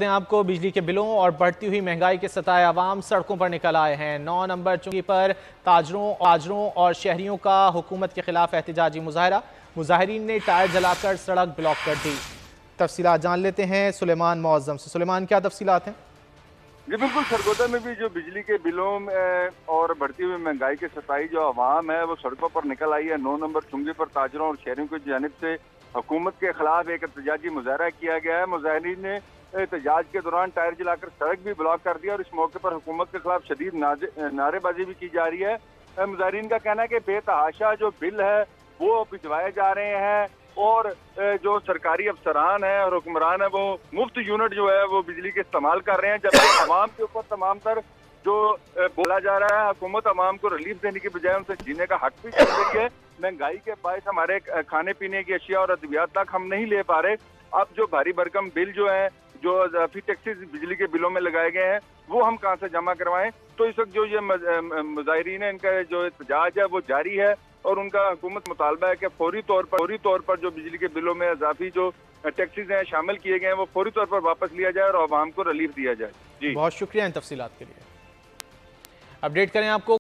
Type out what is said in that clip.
आपको बिजली के बिलों और बढ़ती हुई महंगाई के सताए आवाम सड़कों पर निकल आए हैं। 9 नंबर चुंगी पर ताजरों और शहरियों का हुकूमत के खिलाफ एहतजाजी मुजाहरा। मुजाहिरीन ने टायर जलाकर सड़क ब्लॉक कर दी। तफसीलात जान लेते हैं सुलेमान मुअज्जम से। सुलेमान, क्या तफसीलात हैं? जी बिल्कुल, सरगोदा में भी जो बिजली के बिलों में और बढ़ती हुई महंगाई के सताई जो आवाम है वो सड़कों पर निकल आई है। 9 नंबर चुंगी पर ताजरों और शहरियों की जानिब से हुकूमत के खिलाफ एक एहतजाजी मुजाहरा किया गया है। मुजाहिरीन ने एहतजाज के दौरान टायर जलाकर सड़क भी ब्लॉक कर दिया और इस मौके पर हुकूमत के खिलाफ शदीद नारेबाजी भी की जा रही है। मुजाहिरीन का कहना है कि बेतहाशा जो बिल है वो भिजवाए जा रहे हैं और जो सरकारी अफसरान है और हुक्मरान है वो मुफ्त यूनिट जो है वो बिजली के इस्तेमाल कर रहे हैं, जबकि अवाम के ऊपर तमाम तर जो बोला जा रहा है, हुकूमत अवाम को रिलीफ देने की बजाय उनसे जीने का हक भी छीन रही है। महंगाई के बायस हमारे खाने पीने की अशिया और अद्वियात तक हम नहीं ले पा रहे। अब जो भारी भरकम बिल जो है, जो इजाफी टैक्सेस बिजली के बिलों में लगाए गए हैं, वो हम कहाँ से जमा करवाएं। तो इस वक्त जो ये मुजाहिरीन है, इनका जो एहतजाज है वो जारी है और उनका हुकूमत मुतालबा है कि फौरी तौर पर जो बिजली के बिलों में इजाफी जो टैक्सेस हैं शामिल किए गए हैं वो फौरी तौर पर वापस लिया जाए और आवाम को रिलीफ दिया जाए। जी बहुत शुक्रिया इन तफसीलात के लिए। अपडेट करें आपको।